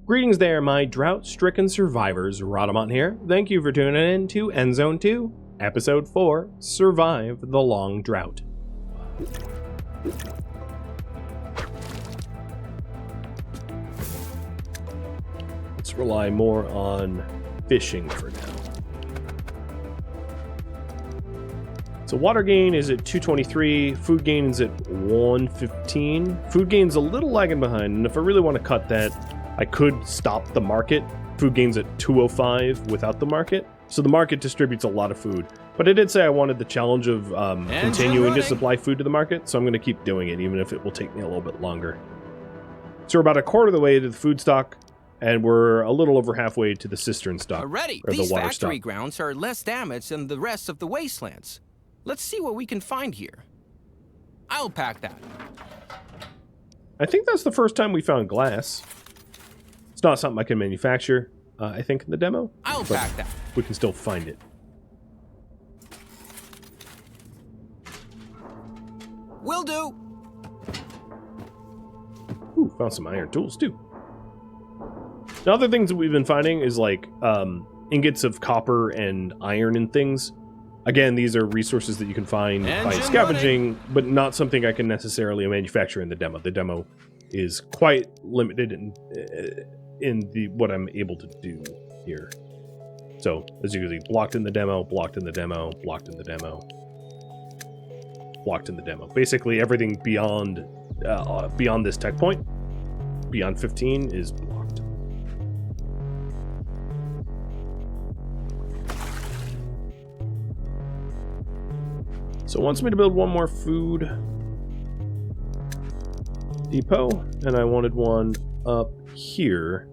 Greetings there, my drought-stricken survivors. Rhadamant here. Thank you for tuning in to Endzone 2, Episode 4, Survive the Long Drought. Let's rely more on fishing for now. So water gain is at 223, food gain is at 115. Food gain's a little lagging behind, and if I really want to cut that, I could stop the market. Food gain's at 205 without the market. So the market distributes a lot of food. But I did say I wanted the challenge of continuing to supply food to the market, so I'm going to keep doing it, even if it will take me a little bit longer. So we're about a quarter of the way to the food stock, and we're a little over halfway to the cistern stock. Already, or these the water factory stock. grounds are less damaged than the rest of the wastelands. Let's see what we can find here. I'll pack that. I think that's the first time we found glass. It's not something I can manufacture, I think, in the demo. I'll pack that. We can still find it. Will do. Ooh, found some iron tools, too. The other things that we've been finding is, like, ingots of copper and iron and things. Again, these are resources that you can find by scavenging, but not something I can necessarily manufacture in the demo. The demo is quite limited in what I'm able to do here. So, as you can see, blocked in the demo, blocked in the demo, blocked in the demo, blocked in the demo. Basically, everything beyond this tech point, beyond 15, is blocked. So it wants me to build one more food depot, and I wanted one up here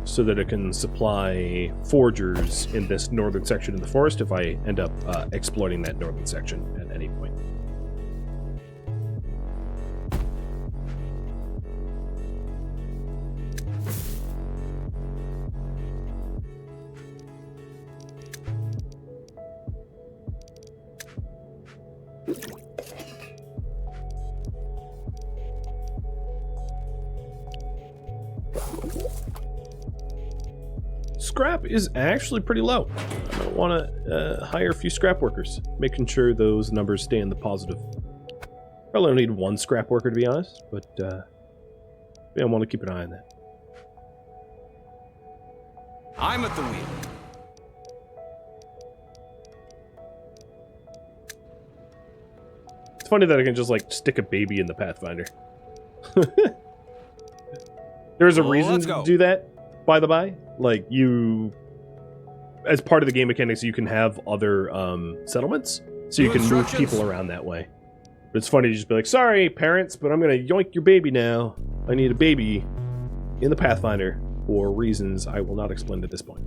so that it can supply foragers in this northern section of the forest if I end up exploiting that northern section at any point. Scrap is actually pretty low. I might want to hire a few scrap workers, making sure those numbers stay in the positive. Probably only need one scrap worker, to be honest, but yeah, I want to keep an eye on that. I'm at the wheel. It's funny that I can just, like, stick a baby in the Pathfinder. There's a reason to do that, by the by. Like, you, as part of the game mechanics, you can have other settlements, so you can move people around that way. But it's funny to just be like, sorry, parents, but I'm going to yoink your baby now. I need a baby in the Pathfinder for reasons I will not explain at this point.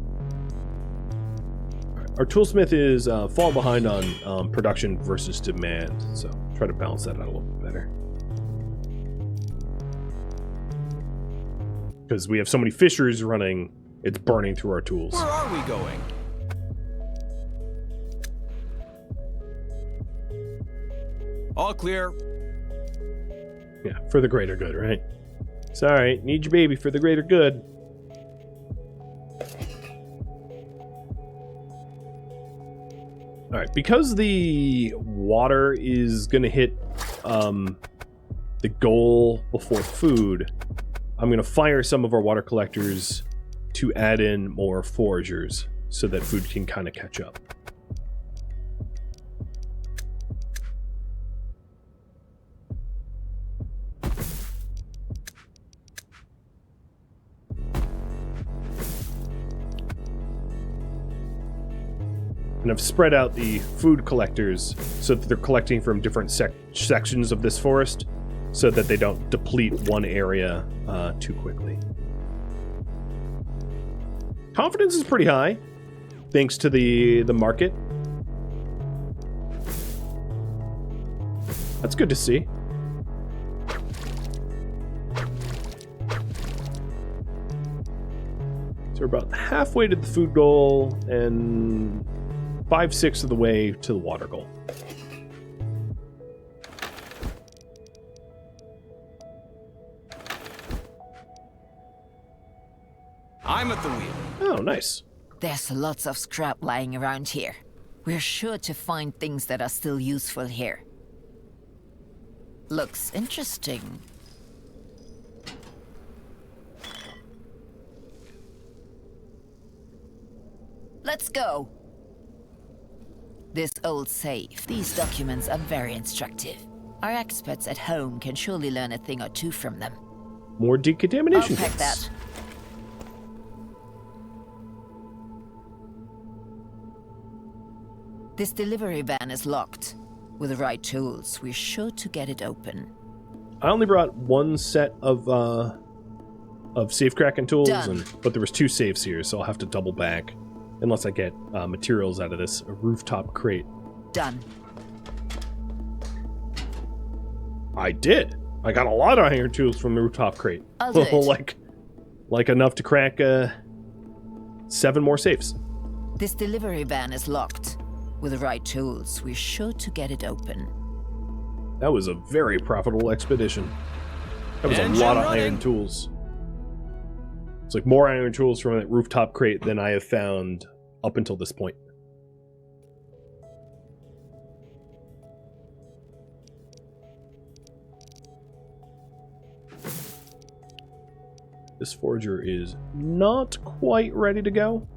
Right. Our toolsmith is falling behind on production versus demand, so try to balance that out a little bit better. Because we have so many fishers running, it's burning through our tools. Where are we going? All clear. Yeah, for the greater good, right? Sorry, need your baby for the greater good. Alright, because the water is going to hit the goal before food, I'm going to fire some of our water collectors to add in more foragers so that food can kind of catch up. And I've spread out the food collectors so that they're collecting from different sections of this forest so that they don't deplete one area too quickly. Confidence is pretty high, thanks to the market. That's good to see. So we're about halfway to the food goal and 5/6 of the way to the water goal. I'm at the wheel. Oh, nice. There's lots of scrap lying around here. We're sure to find things that are still useful here. Looks interesting. Let's go. This old safe. These documents are very instructive. Our experts at home can surely learn a thing or two from them. More decontamination I'll pack kits. that. This delivery van is locked. With the right tools, we're sure to get it open. I only brought one set of safe cracking tools, Done. but there was 2 safes here, so I'll have to double back unless I get materials out of this rooftop crate. Done. I did. I got a lot of iron tools from the rooftop crate. I'll do it. like enough to crack 7 more safes. This delivery van is locked. With the right tools, we're sure to get it open. That was a very profitable expedition. That was Engine a lot of running. iron tools. It's like more iron tools from that rooftop crate than I have found up until this point. This forger is not quite ready to go.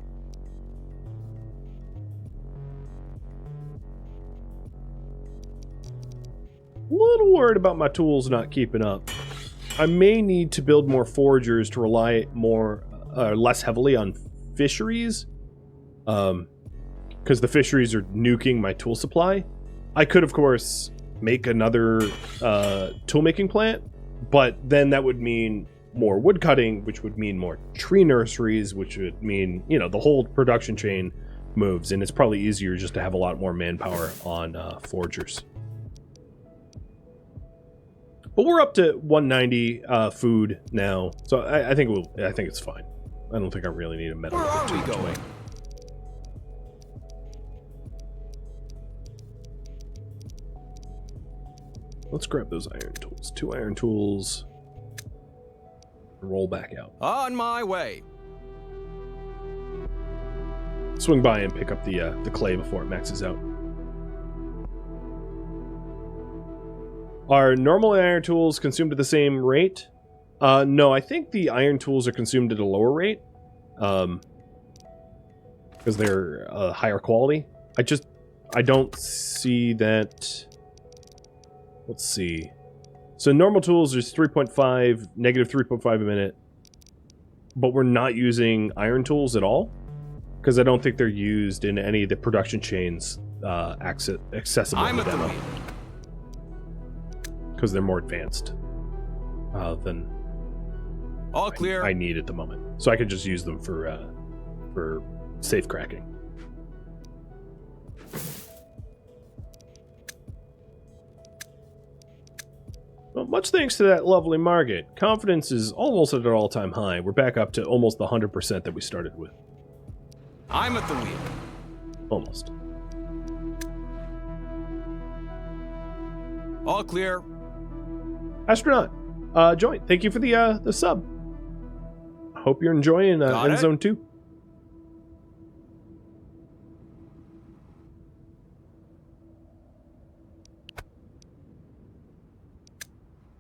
A little worried about my tools not keeping up. I may need to build more foragers to rely less heavily on fisheries, because the fisheries are nuking my tool supply. I could, of course, make another tool-making plant, but then that would mean more wood cutting, which would mean more tree nurseries, which would mean, the whole production chain moves, and it's probably easier just to have a lot more manpower on foragers. But we're up to 190 food now, so I think it's fine. I don't think I really need a metal. Where are we going? Away. Let's grab those iron tools. 2 iron tools. Roll back out. On my way. Swing by and pick up the clay before it maxes out. Are normal iron tools consumed at the same rate? No, I think the iron tools are consumed at a lower rate. Because they're higher quality. I don't see that. Let's see. So normal tools is 3.5, negative 3.5 a minute. But we're not using iron tools at all. Because I don't think they're used in any of the production chains accessible in the demo. Because they're more advanced than All clear. I need at the moment. So I could just use them for safe cracking. Well, much thanks to that lovely market. Confidence is almost at an all-time high. We're back up to almost the 100% that we started with. I'm at the wheel. Almost. All clear. Astronaut, join. Thank you for the sub. Hope you're enjoying Got it. Endzone 2.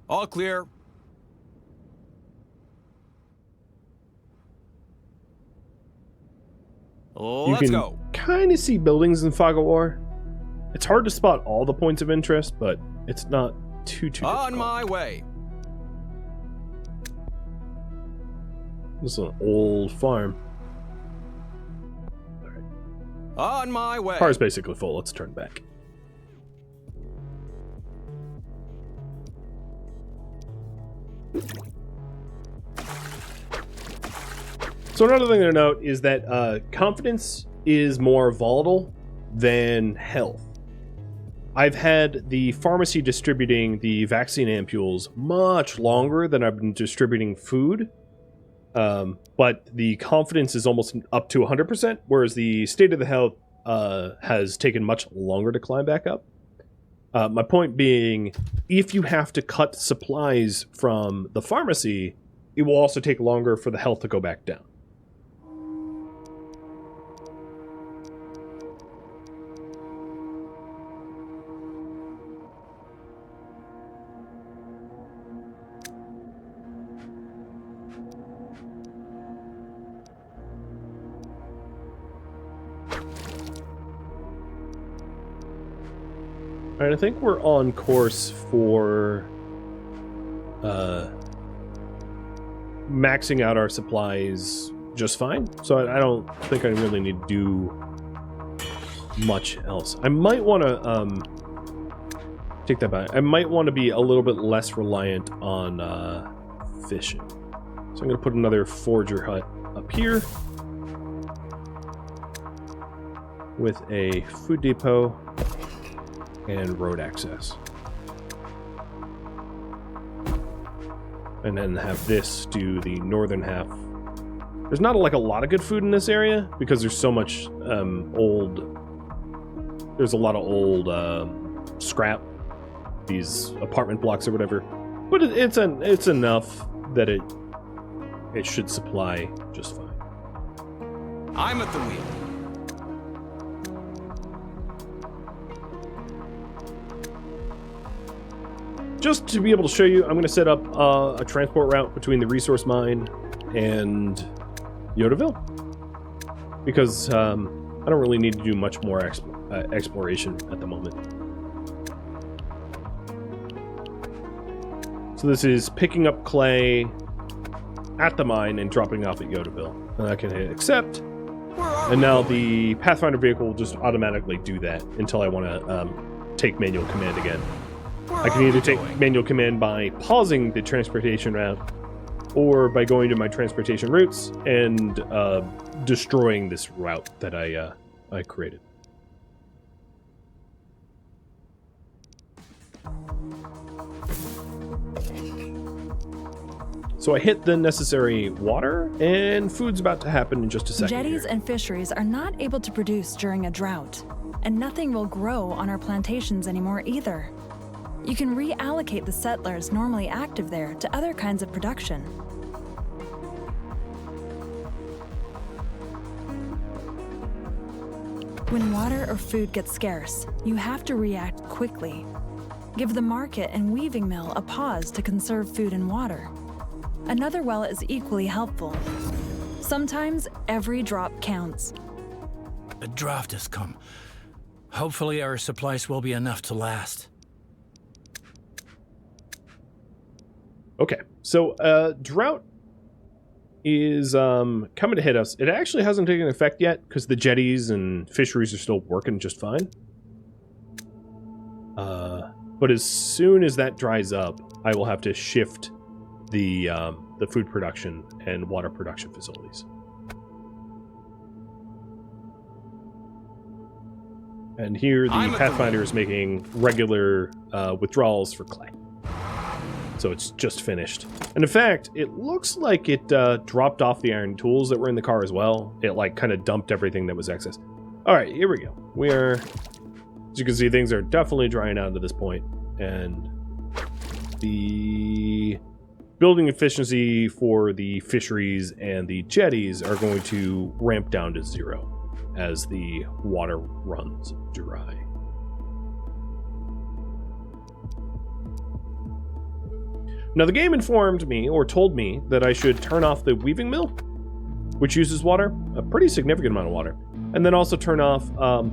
All clear. Let's You go. can kind of see buildings in Fog of War. It's hard to spot all the points of interest, but it's not too On difficult. my way. This is an old farm. On my way. Car's basically full. Let's turn back. So another thing to note is that confidence is more volatile than health. I've had the pharmacy distributing the vaccine ampules much longer than I've been distributing food. But the confidence is almost up to 100%, whereas the state of the health has taken much longer to climb back up. My point being, if you have to cut supplies from the pharmacy, it will also take longer for the health to go back down. Alright, I think we're on course for maxing out our supplies just fine. So I don't think I really need to do much else. I might want to take that back. I might want to be a little bit less reliant on fishing. So I'm going to put another forager hut up here with a food depot and road access. And then have this do the northern half. There's not like a lot of good food in this area because there's so much there's a lot of old scrap, these apartment blocks or whatever. But it's enough that it should supply just fine. I'm at the wheel. Just to be able to show you, I'm going to set up a transport route between the resource mine and Yodaville. Because I don't really need to do much more exploration at the moment. So this is picking up clay at the mine and dropping off at Yodaville. And I can hit accept. And now the Pathfinder vehicle will just automatically do that until I want to take manual command again. I can either take manual command by pausing the transportation route or by going to my transportation routes and destroying this route that I created. So I hit the necessary water, and food's about to happen in just a second. Jetties here. and fisheries are not able to produce during a drought, and nothing will grow on our plantations anymore either. You can reallocate the settlers normally active there to other kinds of production. When water or food gets scarce, you have to react quickly. Give the market and weaving mill a pause to conserve food and water. Another well is equally helpful. Sometimes every drop counts. A drought has come. Hopefully our supplies will be enough to last. Okay, so drought is coming to hit us. It actually hasn't taken effect yet because the jetties and fisheries are still working just fine. But as soon as that dries up, I will have to shift the food production and water production facilities. And here the Pathfinder is making regular withdrawals for clay. So it's just finished. And in fact, it looks like it dropped off the iron tools that were in the car as well. It like kind of dumped everything that was excess. All right, here we go. We are, as you can see, things are definitely drying out to this point. And the building efficiency for the fisheries and the jetties are going to ramp down to 0 as the water runs dry. Now, the game informed me, or told me, that I should turn off the weaving mill, which uses water, a pretty significant amount of water, and then also turn off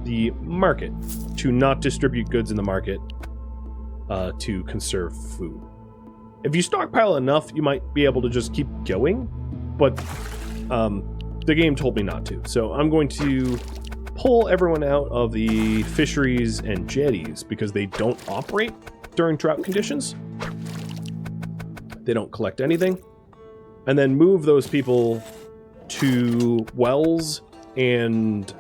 the market to not distribute goods in the market to conserve food. If you stockpile enough, you might be able to just keep going, but the game told me not to. So I'm going to pull everyone out of the fisheries and jetties because they don't operate during drought conditions. They don't collect anything. And then move those people to wells and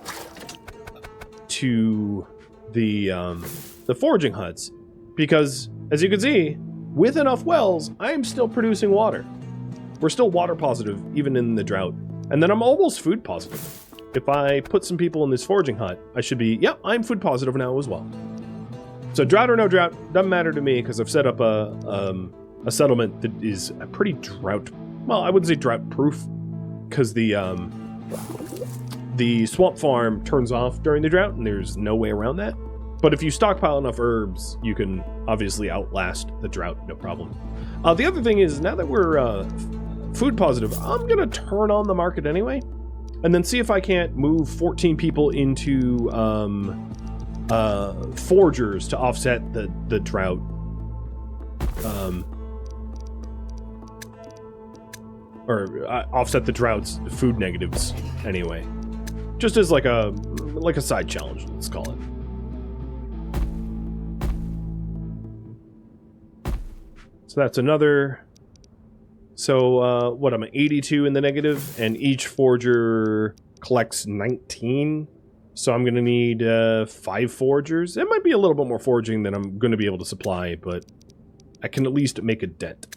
to the foraging huts. Because, as you can see, with enough wells, I am still producing water. We're still water positive, even in the drought. And then I'm almost food positive. If I put some people in this foraging hut, I should be, yep, I'm food positive now as well. So drought or no drought, doesn't matter to me because I've set up a settlement that is a pretty drought, well, I wouldn't say drought proof, because the swamp farm turns off during the drought and there's no way around that. But if you stockpile enough herbs, you can obviously outlast the drought, no problem. The other thing is, now that we're food positive, I'm gonna turn on the market anyway. and then see if I can't move 14 people into forgers to offset the drought. Or offset the drought's food negatives anyway. Just as like a side challenge, let's call it. So that's another. So what, I'm 82 in the negative, and each forger collects 19. So I'm gonna need 5 forgers. It might be a little bit more forging than I'm gonna be able to supply, but I can at least make a dent.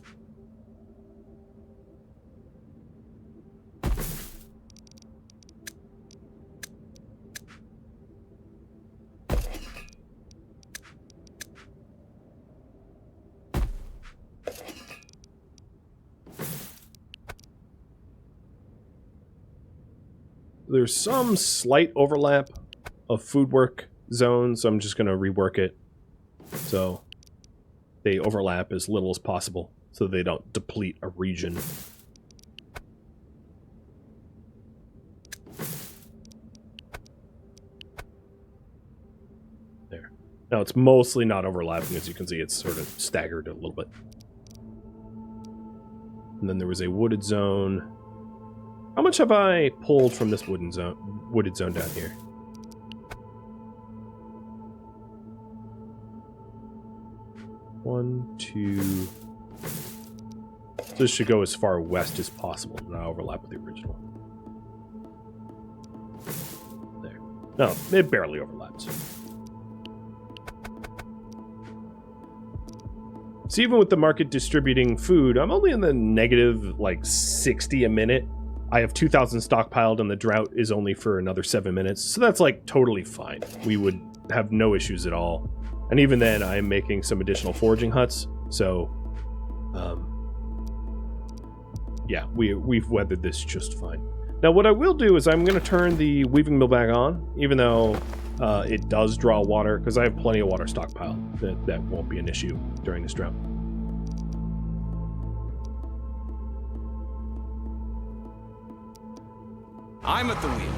There's some slight overlap of food work zones, so I'm just going to rework it so they overlap as little as possible so they don't deplete a region. There. Now it's mostly not overlapping, as you can see. It's sort of staggered a little bit. And then there was a wooded zone. How much have I pulled from this wooded zone down here? One, two. So this should go as far west as possible, not overlap with the original. There. No, it barely overlaps. So even with the market distributing food, I'm only in the negative, like, 60 a minute. I have 2,000 stockpiled, and the drought is only for another 7 minutes. So that's, like, totally fine. We would have no issues at all. And even then, I am making some additional foraging huts. So, yeah, we've weathered this just fine. Now, what I will do is I'm going to turn the weaving mill back on, even though it does draw water, because I have plenty of water stockpiled. That won't be an issue during this drought. I'm at the wheel.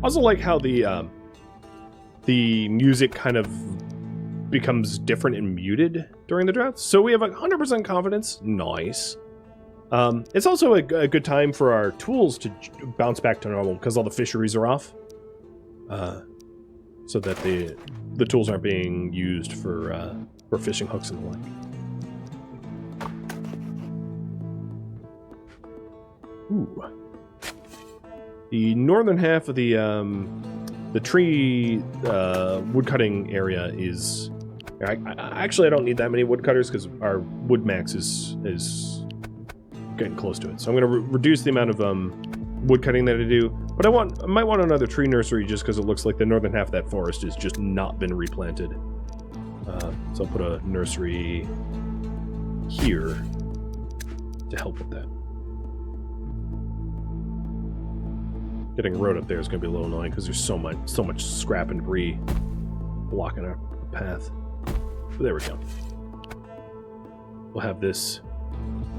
I also like how the music kind of becomes different and muted during the droughts. So we have 100% confidence. Nice. It's also a good time for our tools to bounce back to normal because all the fisheries are off. So that the tools aren't being used for fishing hooks and the like. Ooh. The northern half of the tree woodcutting area is... Actually, I don't need that many woodcutters because our wood max is getting close to it. So I'm going to reduce the amount of woodcutting that I do. But I might want another tree nursery just because it looks like the northern half of that forest has just not been replanted. So I'll put a nursery here to help with that. Getting a road up there is going to be a little annoying because there's so much scrap and debris blocking our path. But there we go. We'll have this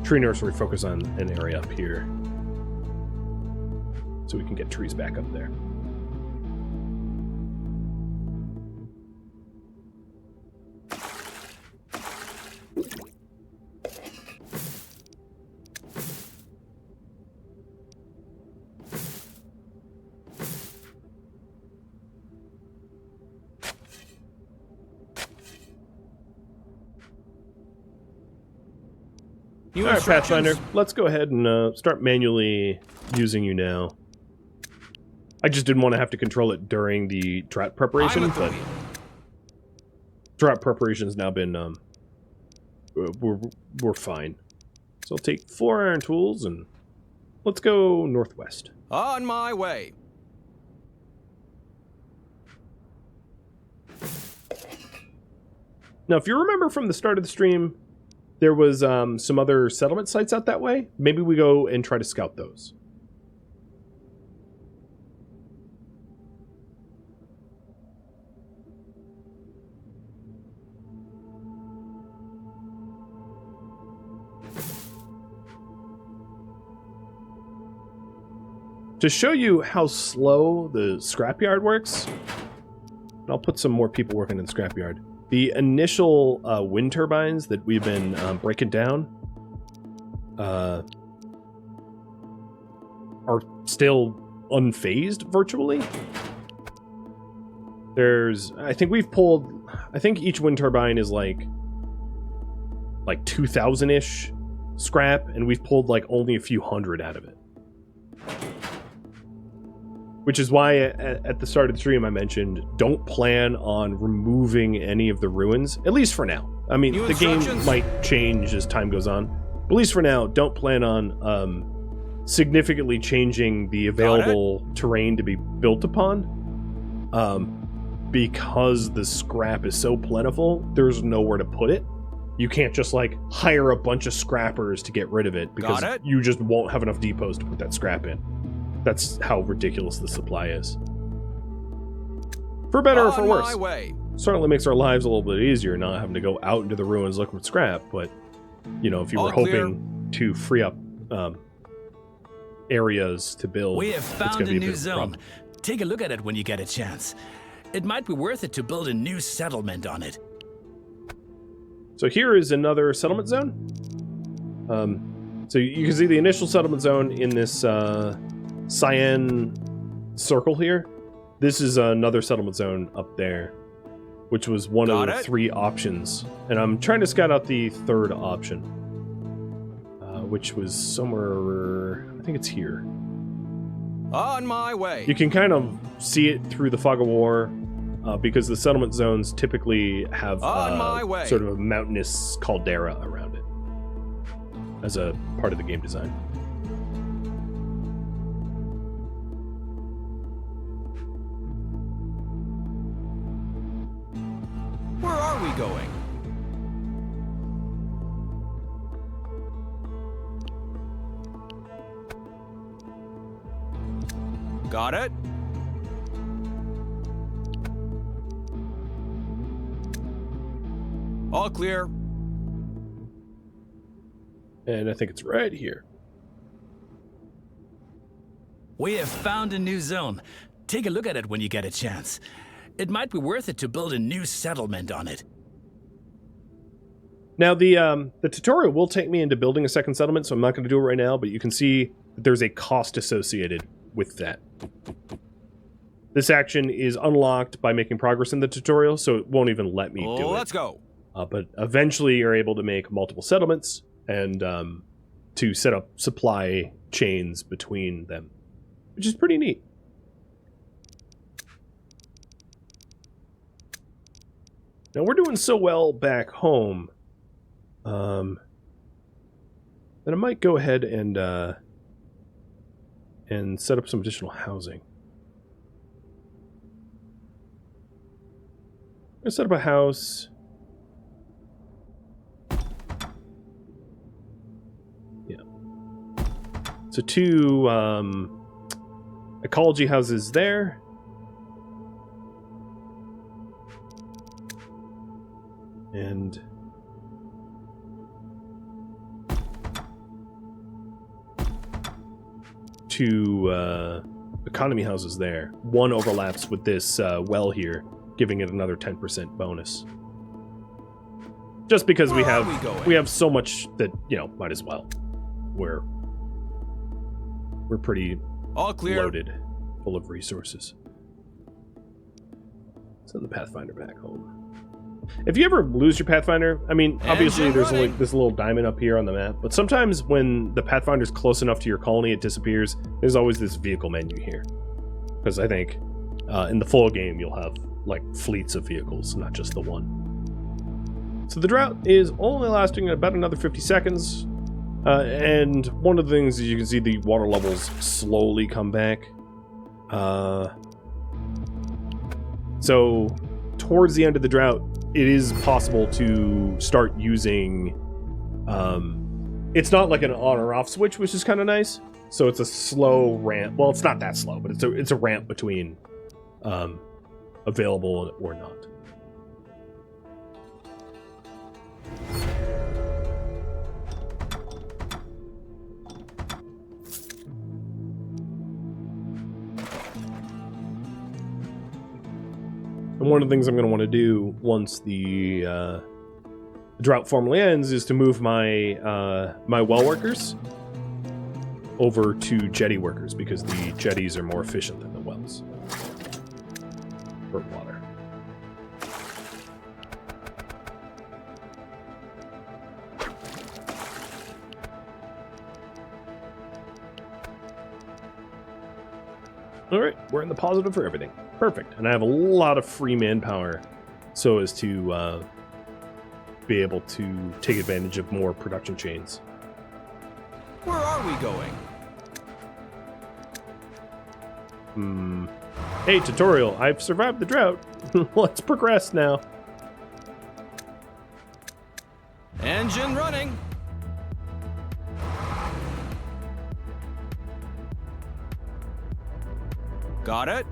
tree nursery focus on an area up here so we can get trees back up there. New Alright, instructions? Pathfinder, let's go ahead and start manually using you now. I just didn't want to have to control it during the drought preparation, I'm at the but wheel. drought preparation's now been, we're fine. So I'll take 4 iron tools and let's go northwest. On my way. Now, if you remember from the start of the stream, there was some other settlement sites out that way. Maybe we go and try to scout those. to show you how slow the scrapyard works, and I'll put some more people working in the scrapyard. The initial wind turbines that we've been breaking down are still unfazed virtually. I think each wind turbine is like 2,000-ish scrap, and we've pulled like only a few hundred out of it. Which is why at the start of the stream I mentioned, don't plan on removing any of the ruins, at least for now. I mean, the game might change as time goes on, but at least for now, don't plan on significantly changing the available terrain to be built upon. Because the scrap is so plentiful, there's nowhere to put it. You can't just like hire a bunch of scrappers to get rid of it because you just won't have enough depots to put that scrap in. That's how ridiculous the supply is. For better or for worse. Certainly makes our lives a little bit easier not having to go out into the ruins looking for scrap, but you know, if you were hoping to free up areas to build, we have found a new zone. Take a look at it when you get a chance. It might be worth it to build a new settlement on it. So here is another settlement zone. So you can see the initial settlement zone in this cyan circle here. This is another settlement zone up there, which was one of the 3 options. And I'm trying to scout out the 3rd option, which was somewhere, I think it's here. On my way. You can kind of see it through the fog of war, because the settlement zones typically have sort of a mountainous caldera around it as a part of the game design. Where are we going? Got it? All clear. And I think it's right here. We have found a new zone. Take a look at it when you get a chance. It might be worth it to build a new settlement on it. Now, the tutorial will take me into building a second settlement, so I'm not going to do it right now, but you can see that there's a cost associated with that. This action is unlocked by making progress in the tutorial, so it won't even let me do it. Let's go. But eventually you're able to make multiple settlements and to set up supply chains between them, which is pretty neat. Now we're doing so well back home that I might go ahead and set up some additional housing. I'm gonna set up a house. Yeah. So 2 ecology houses there. And two economy houses there. One overlaps with this well here, giving it another 10% bonus. Just because we have so much that, you know, might as well. We're pretty all clear, loaded, full of resources. Send the Pathfinder back home. If you ever lose your Pathfinder, I mean, obviously there's like this little diamond up here on the map, but sometimes when the Pathfinder's close enough to your colony, it disappears. There's always this vehicle menu here. Because I think in the full game, you'll have like fleets of vehicles, not just the one. So the drought is only lasting about another 50 seconds. And one of the things is you can see the water levels slowly come back. So towards the end of the drought, it is possible to start using, it's not like an on or off switch, which is kind of nice. So it's a slow ramp. Well, it's not that slow, but it's a ramp between available or not. And one of the things I'm going to want to do once the drought formally ends is to move my my well workers over to jetty workers, because the jetties are more efficient than the wells for water. All right, we're in the positive for everything. Perfect. And I have a lot of free manpower so as to be able to take advantage of more production chains. Where are we going? Hey, tutorial, I've survived the drought. Let's progress now. Engine running. Got it?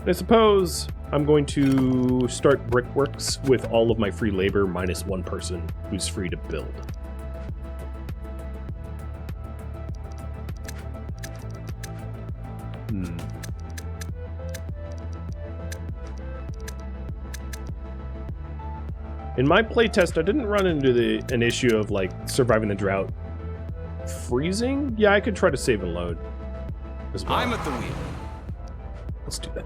I suppose I'm going to start brickworks with all of my free labor minus one person who's free to build. In my playtest, I didn't run into an issue of like surviving the drought freezing. Yeah, I could try to save and load as well. I'm at the wheel. Let's do that.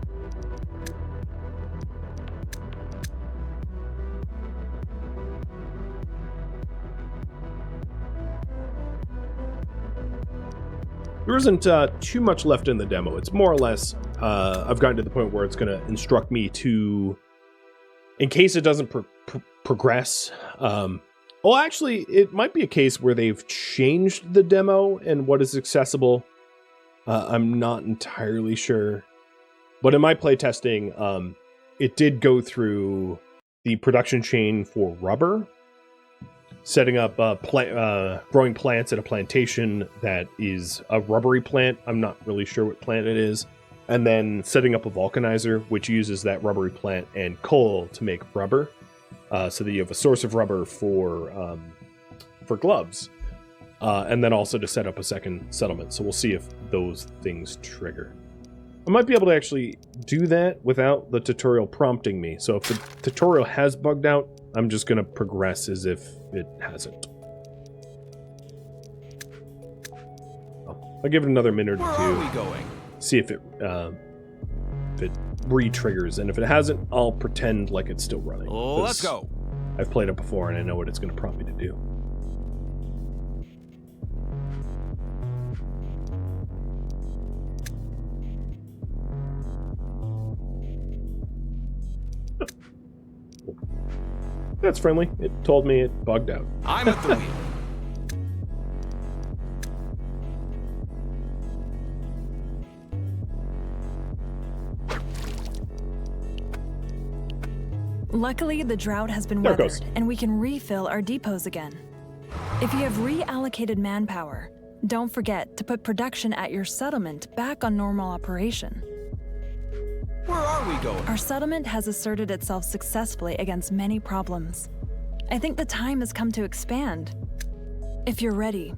There isn't too much left in the demo. It's more or less, I've gotten to the point where it's going to instruct me to, in case it doesn't progress. Well, actually, it might be a case where they've changed the demo and what is accessible. I'm not entirely sure. But in my playtesting, it did go through the production chain for rubber, setting up growing plants at a plantation that is a rubbery plant. I'm not really sure what plant it is. And then setting up a vulcanizer, which uses that rubbery plant and coal to make rubber, so that you have a source of rubber for gloves. And then also to set up a second settlement. So we'll see if those things trigger. I might be able to actually do that without the tutorial prompting me. So if the tutorial has bugged out, I'm just going to progress as if it hasn't. I'll give it another minute or two. Where are we going? See if it re-triggers. And if it hasn't, I'll pretend like it's still running. Let's go. I've played it before and I know what it's going to prompt me to do. That's friendly. It told me it bugged out. I'm at the wheel. Luckily, the drought has been There it weathered, goes. and we can refill our depots again. If you have reallocated manpower, don't forget to put production at your settlement back on normal operation. Where are we going? Our settlement has asserted itself successfully against many problems. I think the time has come to expand. If you're ready,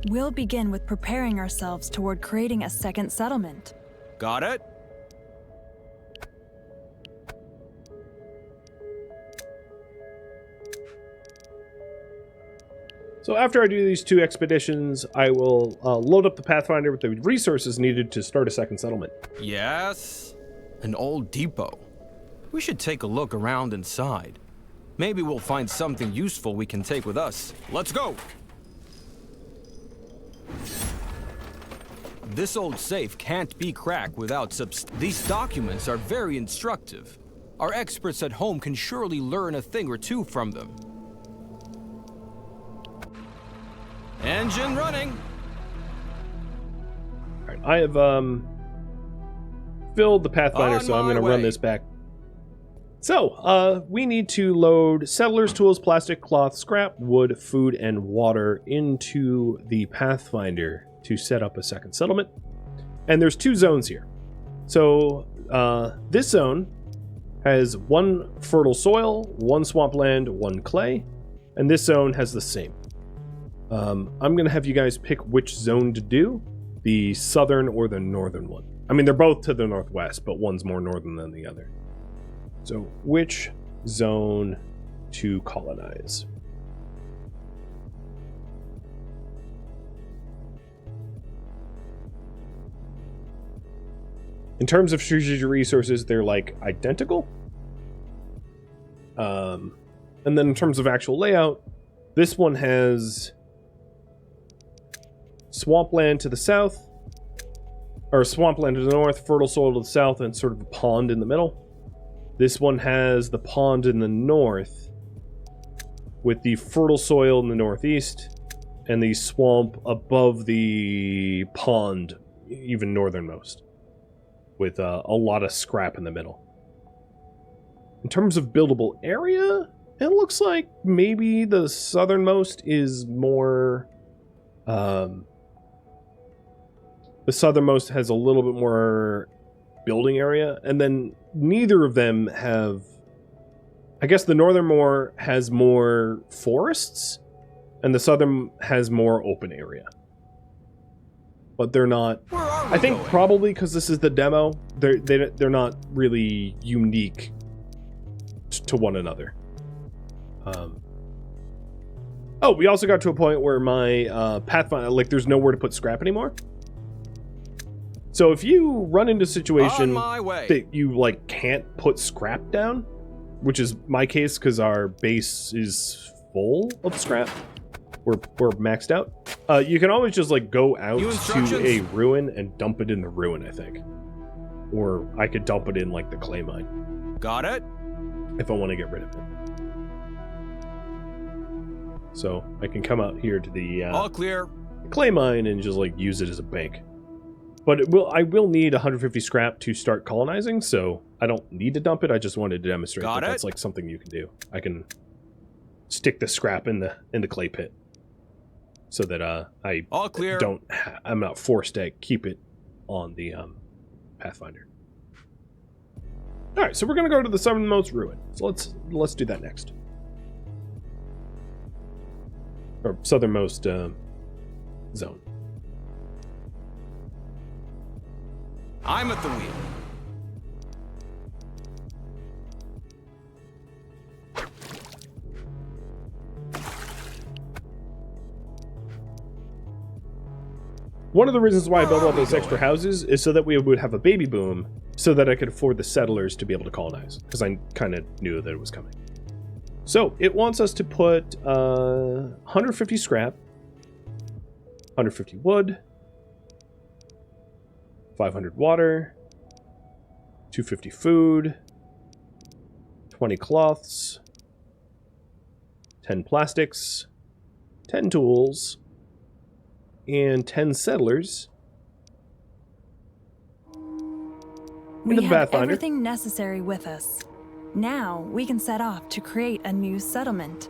we'll begin with preparing ourselves toward creating a second settlement. Got it? So after I do these 2 expeditions, I will load up the Pathfinder with the resources needed to start a second settlement. Yes. An old depot. We should take a look around inside. Maybe we'll find something useful we can take with us. Let's go! This old safe can't be cracked without These documents are very instructive. Our experts at home can surely learn a thing or two from them. Engine running! All right, I have filled the Pathfinder, On so I'm my going to run way. this back. So, we need to load settlers, tools, plastic, cloth, scrap, wood, food, and water into the Pathfinder to set up a second settlement. And there's 2 zones here. So, this zone has 1 fertile soil, 1 swampland, 1 clay, and this zone has the same. I'm going to have you guys pick which zone to do, the southern or the northern one. I mean, they're both to the northwest, but one's more northern than the other. So, which zone to colonize? In terms of strategic resources, they're like identical. And then in terms of actual layout, this one has swampland to the south, or swampland to the north, fertile soil to the south, and sort of a pond in the middle. This one has the pond in the north, with the fertile soil in the northeast, and the swamp above the pond, even northernmost, with a lot of scrap in the middle. In terms of buildable area, it looks like maybe the southernmost is more... the southernmost has a little bit more building area, and then neither of them have... I guess the northern has more forests, and the southern has more open area. But they're not... I think probably because this is the demo, they're not really unique to one another. Oh, we also got to a point where my Pathfinder, like, there's nowhere to put scrap anymore. So if you run into a situation that you, like, can't put scrap down, which is my case because our base is full of scrap, we're maxed out, you can always just, like, go out to a ruin and dump it in the ruin, I think. Or I could dump it in, like, the clay mine. Got it? If I want to get rid of it. So I can come out here to the all clear clay mine and just, like, use it as a bank. But I will need 150 scrap to start colonizing, so I don't need to dump it. I just wanted to demonstrate that that's, like, something you can do. I can stick the scrap in the clay pit, so that I'm not forced to keep it on the Pathfinder. All right, so we're gonna go to the southernmost ruin. So let's do that next, or southernmost zone. I'm at the wheel. One of the reasons why I built all those extra houses is so that we would have a baby boom, so that I could afford the settlers to be able to colonize, because I kind of knew that it was coming. So it wants us to put 150 scrap, 150 wood, 500 water, 250 food, 20 cloths, 10 plastics, 10 tools, and 10 settlers. We have everything necessary with us. Now we can set off to create a new settlement.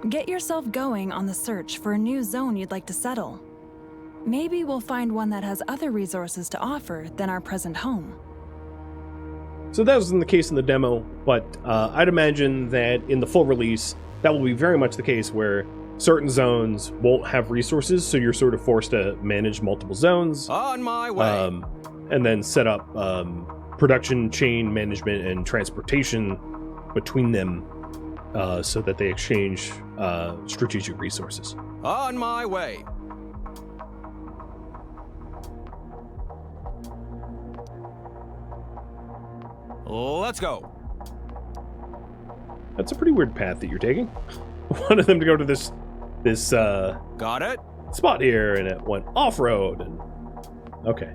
Get yourself going on the search for a new zone you'd like to settle. Maybe we'll find one that has other resources to offer than our present home. So that wasn't the case in the demo, but I'd imagine that in the full release, that will be very much the case where certain zones won't have resources, so you're sort of forced to manage multiple zones. On my way. And then set up production chain management and transportation between them so that they exchange strategic resources. On my way. Let's go. That's a pretty weird path that you're taking. I wanted them to go to this got it spot here, and it went off-road. And okay.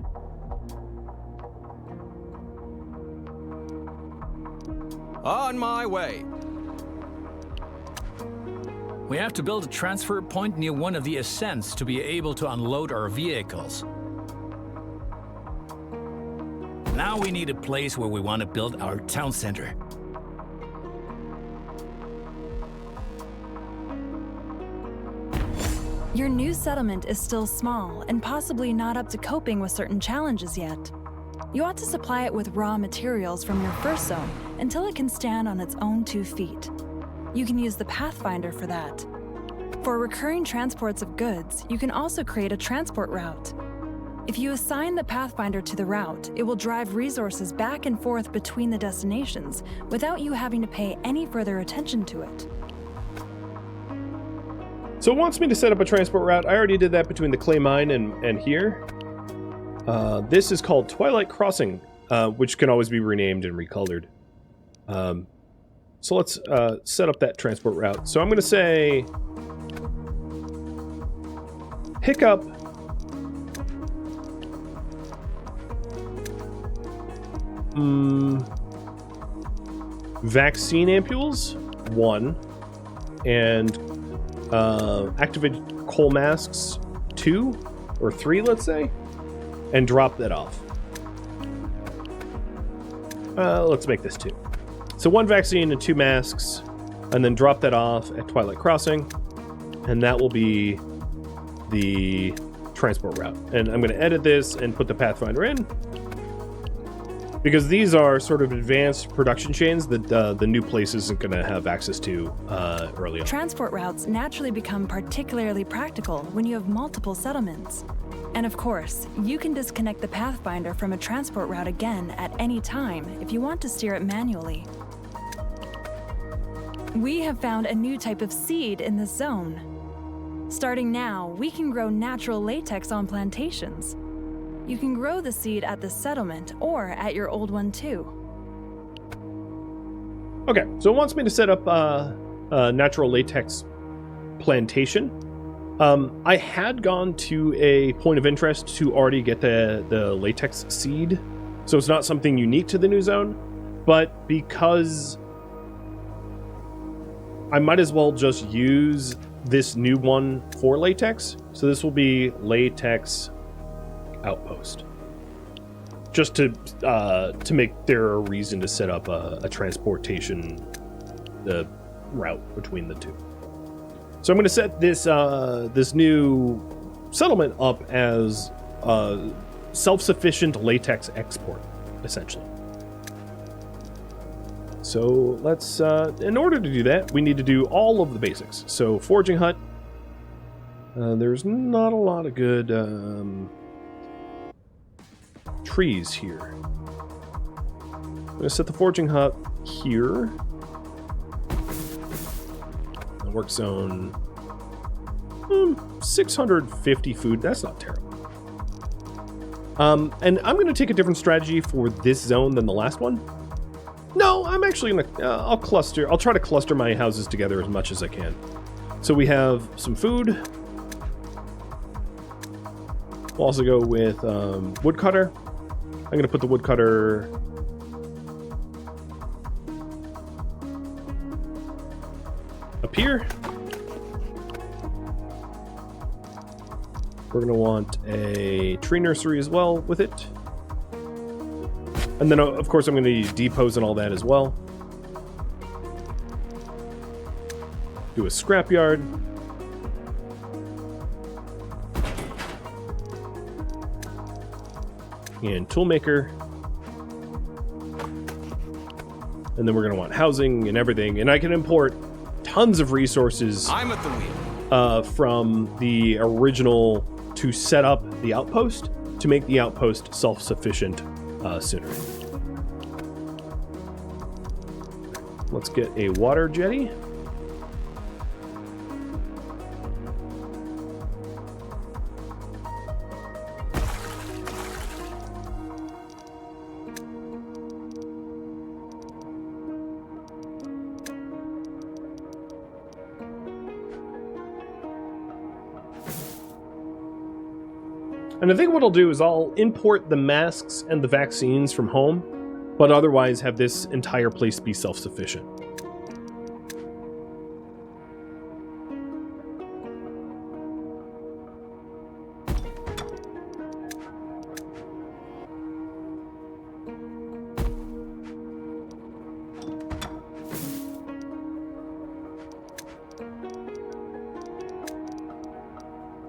On my way. We have to build a transfer point near one of the ascents to be able to unload our vehicles. Now we need a place where we want to build our town center. Your new settlement is still small and possibly not up to coping with certain challenges yet. You ought to supply it with raw materials from your first zone until it can stand on its own 2 feet. You can use the Pathfinder for that. For recurring transports of goods, you can also create a transport route. If you assign the Pathfinder to the route, it will drive resources back and forth between the destinations without you having to pay any further attention to it. So it wants me to set up a transport route. I already did that between the clay mine and here. This is called Twilight Crossing, which can always be renamed and recolored. So let's set up that transport route. So I'm going to say pick up vaccine ampules, 1, and activated coal masks, 2 or 3, let's say, and drop that off. Let's make this 2. So 1 vaccine and 2 masks, and then drop that off at Twilight Crossing, and that will be the transport route. And I'm going to edit this and put the Pathfinder in, because these are sort of advanced production chains that the new place isn't going to have access to early on. Transport routes naturally become particularly practical when you have multiple settlements. And of course, you can disconnect the Pathfinder from a transport route again at any time if you want to steer it manually. We have found a new type of seed in this zone. Starting now, we can grow natural latex on plantations. You can grow the seed at this settlement or at your old one too. Okay, so it wants me to set up a natural latex plantation. I had gone to a point of interest to already get the latex seed, so it's not something unique to the new zone, but because I might as well just use this new one for latex, so this will be latex outpost, just to make there a reason to set up a transportation route between the two. So I'm going to set this this new settlement up as self-sufficient latex export, essentially. So let's, in order to do that, we need to do all of the basics. So foraging hut. There's not a lot of good trees here. I'm going to set the foraging hut here. The work zone, 650 food. That's not terrible. And I'm going to take a different strategy for this zone than the last one. No, I'm actually going to, I'll try to cluster my houses together as much as I can. So we have some food. We'll also go with woodcutter. I'm going to put the woodcutter up here. We're going to want a tree nursery as well with it. And then, of course, I'm going to use depots and all that as well. Do a scrapyard. And toolmaker. And then we're going to want housing and everything. And I can import tons of resources I'm at the wheel. From the original to set up the outpost to make the outpost self-sufficient sooner. Let's get a water jetty. And I think what I'll do is I'll import the masks and the vaccines from home, but otherwise have this entire place be self-sufficient.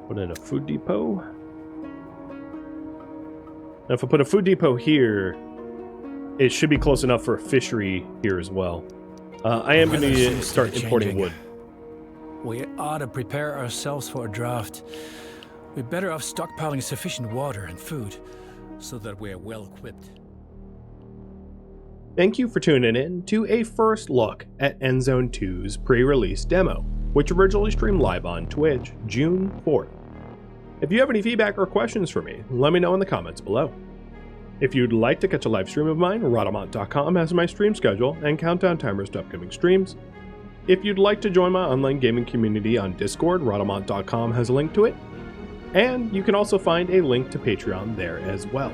Put in a food depot. Now, if I put a food depot here, it should be close enough for a fishery here as well. I am going to start importing wood. We ought to prepare ourselves for a drought. We're better off stockpiling sufficient water and food so that we're well equipped. Thank you for tuning in to a first look at Endzone 2's pre-release demo, which originally streamed live on Twitch June 4th. If you have any feedback or questions for me, let me know in the comments below. If you'd like to catch a live stream of mine, Rhadamant.com has my stream schedule and countdown timers to upcoming streams. If you'd like to join my online gaming community on Discord, Rhadamant.com has a link to it. And you can also find a link to Patreon there as well.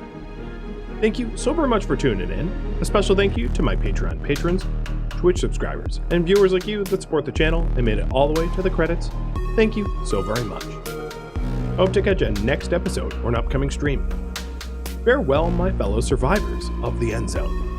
Thank you so very much for tuning in. A special thank you to my Patreon patrons, Twitch subscribers, and viewers like you that support the channel and made it all the way to the credits. Thank you so very much. Hope to catch you next episode or an upcoming stream. Farewell, my fellow survivors of the Endzone.